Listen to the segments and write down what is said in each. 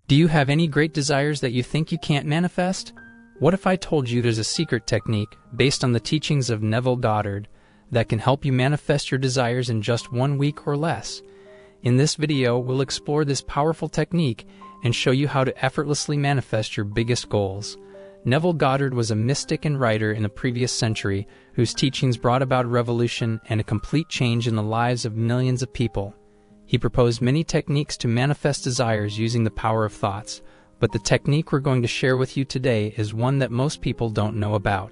Do you have any great desires that you think you can't manifest? What if I told you there's a secret technique based on the teachings of Neville Goddard that can help you manifest your desires in just 1 week or less? In this video, we'll explore this powerful technique and show you how to effortlessly manifest your biggest goals. Neville Goddard was a mystic and writer in the previous century whose teachings brought about a revolution and a complete change in the lives of millions of people. He proposed many techniques to manifest desires using the power of thoughts, but the technique we're going to share with you today is one that most people don't know about.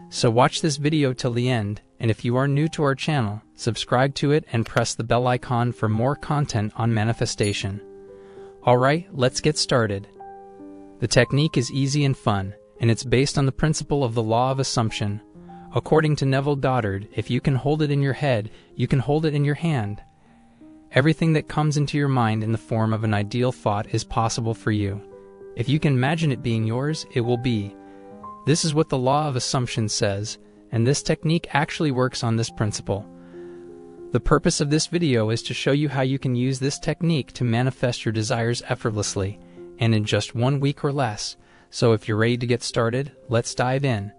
So watch this video till the end, and if you are new to our channel, subscribe to it and press the bell icon for more content on manifestation. Alright, let's get started. The technique is easy and fun, and it's based on the principle of the law of assumption. According to Neville Goddard, if you can hold it in your head, you can hold it in your hand. Everything that comes into your mind in the form of an ideal thought is possible for you. If you can imagine it being yours, it will be. This is what the law of assumption says, and this technique actually works on this principle. The purpose of this video is to show you how you can use this technique to manifest your desires effortlessly, and in just 1 week or less. So if you're ready to get started, let's dive in.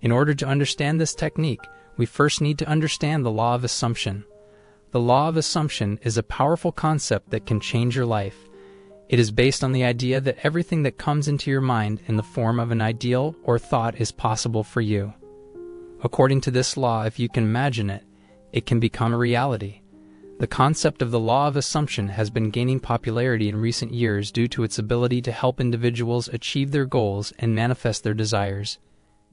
In order to understand this technique, we first need to understand the law of assumption. The law of assumption is a powerful concept that can change your life. It is based on the idea that everything that comes into your mind in the form of an ideal or thought is possible for you. According to this law, if you can imagine it, it can become a reality. The concept of the law of assumption has been gaining popularity in recent years due to its ability to help individuals achieve their goals and manifest their desires.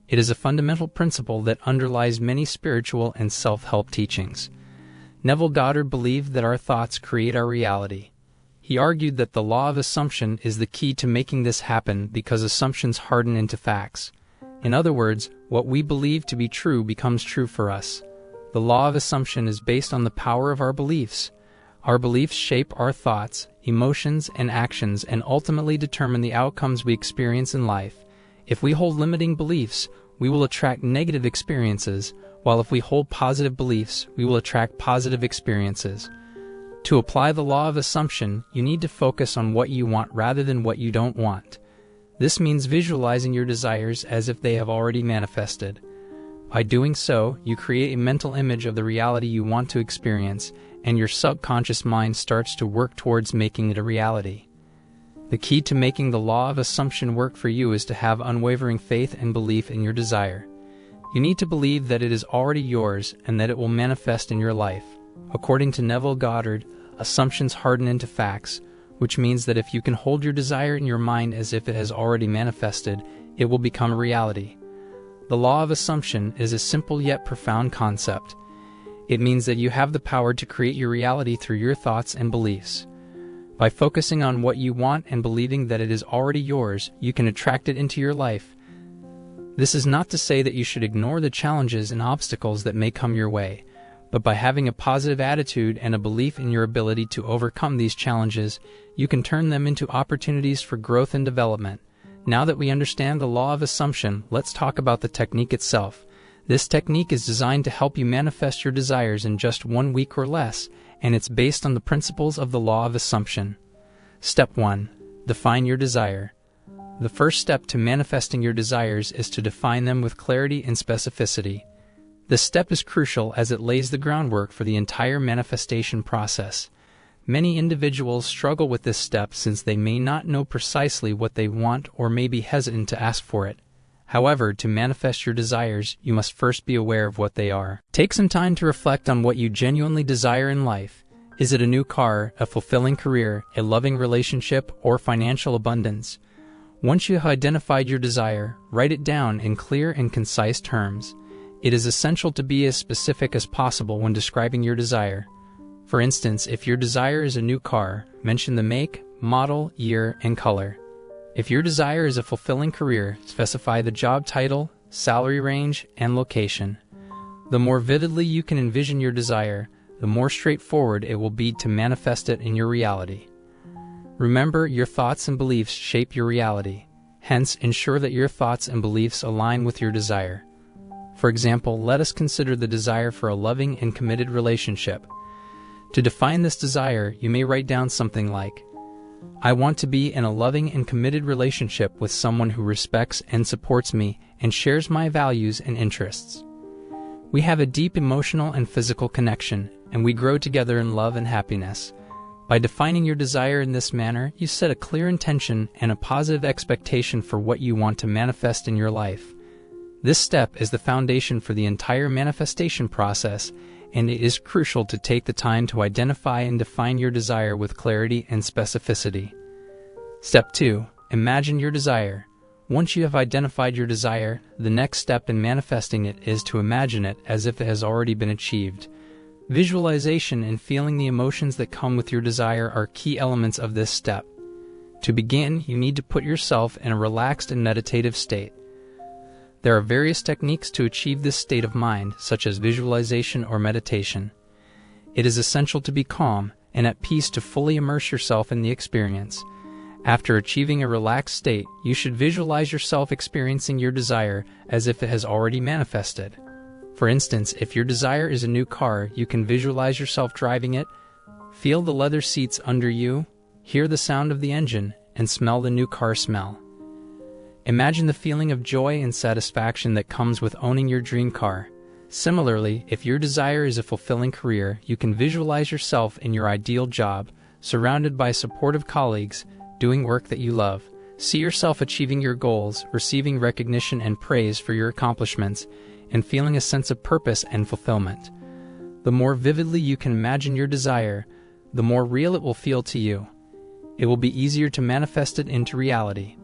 It is a fundamental principle that underlies many spiritual and self-help teachings. Neville Goddard believed that our thoughts create our reality. He argued that the law of assumption is the key to making this happen because assumptions harden into facts. In other words, what we believe to be true becomes true for us. The law of assumption is based on the power of our beliefs. Our beliefs shape our thoughts, emotions, and actions and ultimately determine the outcomes we experience in life. If we hold limiting beliefs, we will attract negative experiences, while if we hold positive beliefs, we will attract positive experiences. To apply the law of assumption, you need to focus on what you want rather than what you don't want. This means visualizing your desires as if they have already manifested. By doing so, you create a mental image of the reality you want to experience, and your subconscious mind starts to work towards making it a reality. The key to making the law of assumption work for you is to have unwavering faith and belief in your desire. You need to believe that it is already yours and that it will manifest in your life. According to Neville Goddard, assumptions harden into facts, which means that if you can hold your desire in your mind as if it has already manifested, it will become a reality. The law of assumption is a simple yet profound concept. It means that you have the power to create your reality through your thoughts and beliefs. By focusing on what you want and believing that it is already yours, you can attract it into your life. This is not to say that you should ignore the challenges and obstacles that may come your way, but by having a positive attitude and a belief in your ability to overcome these challenges, you can turn them into opportunities for growth and development. Now that we understand the law of assumption, let's talk about the technique itself. This technique is designed to help you manifest your desires in just 1 week or less, and it's based on the principles of the law of assumption. Step 1. Define your desire. The first step to manifesting your desires is to define them with clarity and specificity. This step is crucial as it lays the groundwork for the entire manifestation process. Many individuals struggle with this step since they may not know precisely what they want or may be hesitant to ask for it. However, to manifest your desires, you must first be aware of what they are. Take some time to reflect on what you genuinely desire in life. Is it a new car, a fulfilling career, a loving relationship, or financial abundance? Once you have identified your desire, write it down in clear and concise terms. It is essential to be as specific as possible when describing your desire. For instance, if your desire is a new car, mention the make, model, year, and color. If your desire is a fulfilling career, specify the job title, salary range, and location. The more vividly you can envision your desire, the more straightforward it will be to manifest it in your reality. Remember, your thoughts and beliefs shape your reality. Hence, ensure that your thoughts and beliefs align with your desire. For example, let us consider the desire for a loving and committed relationship. To define this desire, you may write down something like, I want to be in a loving and committed relationship with someone who respects and supports me and shares my values and interests. We have a deep emotional and physical connection, and we grow together in love and happiness. By defining your desire in this manner, you set a clear intention and a positive expectation for what you want to manifest in your life. This step is the foundation for the entire manifestation process, and it is crucial to take the time to identify and define your desire with clarity and specificity. Step 2. Imagine your desire. Once you have identified your desire, the next step in manifesting it is to imagine it as if it has already been achieved. Visualization and feeling the emotions that come with your desire are key elements of this step. To begin, you need to put yourself in a relaxed and meditative state. There are various techniques to achieve this state of mind, such as visualization or meditation. It is essential to be calm and at peace to fully immerse yourself in the experience. After achieving a relaxed state, you should visualize yourself experiencing your desire as if it has already manifested. For instance, if your desire is a new car, you can visualize yourself driving it, feel the leather seats under you, hear the sound of the engine, and smell the new car smell. Imagine the feeling of joy and satisfaction that comes with owning your dream car. Similarly, if your desire is a fulfilling career, you can visualize yourself in your ideal job, surrounded by supportive colleagues, doing work that you love. See yourself achieving your goals, receiving recognition and praise for your accomplishments, and feeling a sense of purpose and fulfillment. The more vividly you can imagine your desire, the more real it will feel to you. It will be easier to manifest it into reality.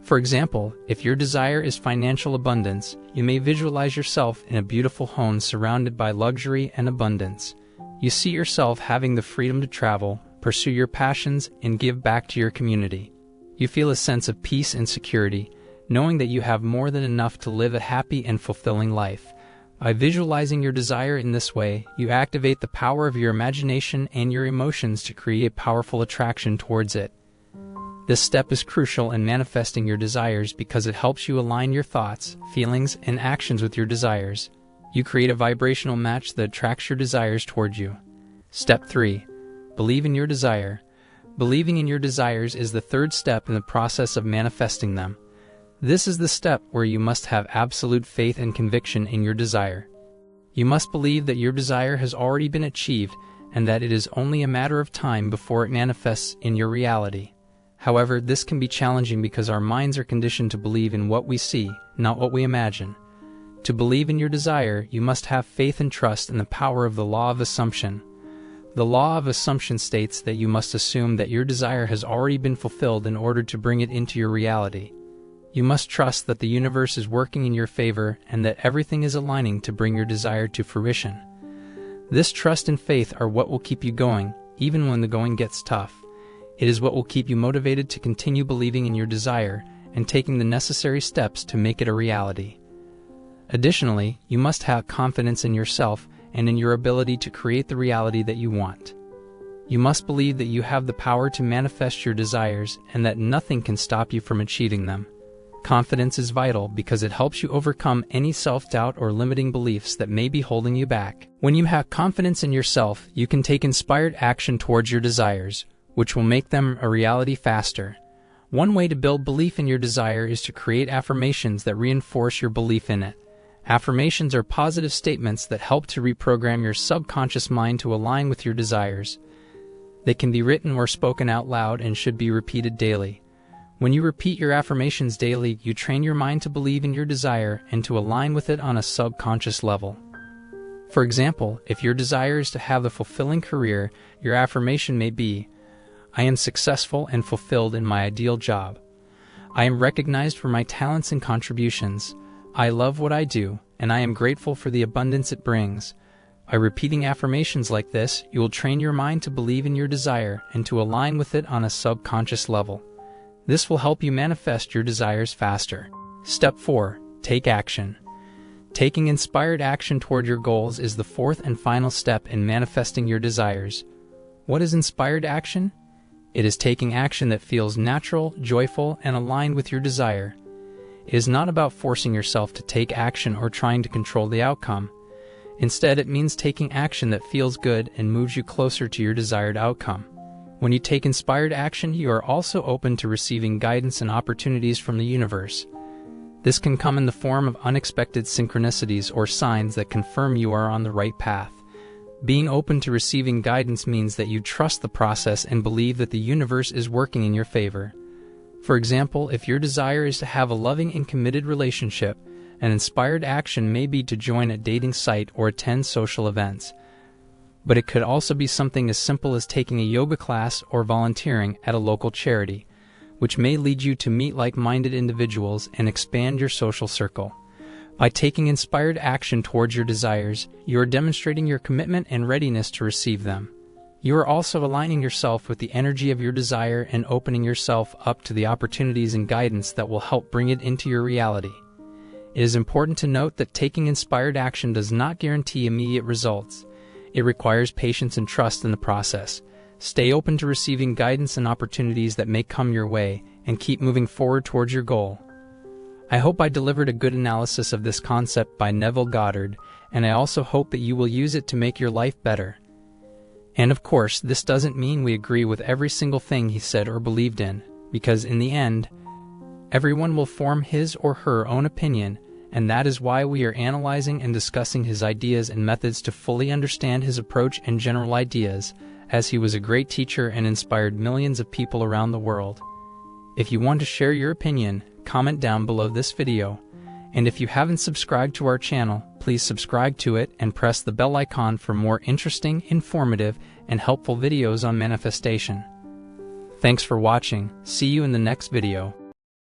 For example, if your desire is financial abundance, you may visualize yourself in a beautiful home surrounded by luxury and abundance. You see yourself having the freedom to travel, pursue your passions, and give back to your community. You feel a sense of peace and security, knowing that you have more than enough to live a happy and fulfilling life. By visualizing your desire in this way, you activate the power of your imagination and your emotions to create powerful attraction towards it. This step is crucial in manifesting your desires because it helps you align your thoughts, feelings, and actions with your desires. You create a vibrational match that attracts your desires toward you. Step 3. Believe in your desire. Believing in your desires is the third step in the process of manifesting them. This is the step where you must have absolute faith and conviction in your desire. You must believe that your desire has already been achieved and that it is only a matter of time before it manifests in your reality. However, this can be challenging because our minds are conditioned to believe in what we see, not what we imagine. To believe in your desire, you must have faith and trust in the power of the law of assumption. The law of assumption states that you must assume that your desire has already been fulfilled in order to bring it into your reality. You must trust that the universe is working in your favor and that everything is aligning to bring your desire to fruition. This trust and faith are what will keep you going, even when the going gets tough. It is what will keep you motivated to continue believing in your desire and taking the necessary steps to make it a reality. Additionally, you must have confidence in yourself and in your ability to create the reality that you want. You must believe that you have the power to manifest your desires and that nothing can stop you from achieving them. Confidence is vital because it helps you overcome any self-doubt or limiting beliefs that may be holding you back. When you have confidence in yourself, you can take inspired action towards your desires, which will make them a reality faster. One way to build belief in your desire is to create affirmations that reinforce your belief in it. Affirmations are positive statements that help to reprogram your subconscious mind to align with your desires. They can be written or spoken out loud and should be repeated daily. When you repeat your affirmations daily, you train your mind to believe in your desire and to align with it on a subconscious level. For example, if your desire is to have a fulfilling career, your affirmation may be, I am successful and fulfilled in my ideal job. I am recognized for my talents and contributions. I love what I do, and I am grateful for the abundance it brings. By repeating affirmations like this, you will train your mind to believe in your desire and to align with it on a subconscious level. This will help you manifest your desires faster. Step 4. Take action. Taking inspired action toward your goals is the fourth and final step in manifesting your desires. What is inspired action? It is taking action that feels natural, joyful, and aligned with your desire. It is not about forcing yourself to take action or trying to control the outcome. Instead, it means taking action that feels good and moves you closer to your desired outcome. When you take inspired action, you are also open to receiving guidance and opportunities from the universe. This can come in the form of unexpected synchronicities or signs that confirm you are on the right path. Being open to receiving guidance means that you trust the process and believe that the universe is working in your favor. For example, if your desire is to have a loving and committed relationship, an inspired action may be to join a dating site or attend social events. But it could also be something as simple as taking a yoga class or volunteering at a local charity, which may lead you to meet like-minded individuals and expand your social circle. By taking inspired action towards your desires, you are demonstrating your commitment and readiness to receive them. You are also aligning yourself with the energy of your desire and opening yourself up to the opportunities and guidance that will help bring it into your reality. It is important to note that taking inspired action does not guarantee immediate results. It requires patience and trust in the process. Stay open to receiving guidance and opportunities that may come your way, and keep moving forward towards your goal. I hope I delivered a good analysis of this concept by Neville Goddard, and I also hope that you will use it to make your life better. And of course, this doesn't mean we agree with every single thing he said or believed in, because in the end, everyone will form his or her own opinion, and that is why we are analyzing and discussing his ideas and methods to fully understand his approach and general ideas, as he was a great teacher and inspired millions of people around the world. If you want to share your opinion, comment down below this video, and if you haven't subscribed to our channel, please subscribe to it and press the bell icon for more interesting, informative, and helpful videos on manifestation. Thanks for watching. See you in the next video.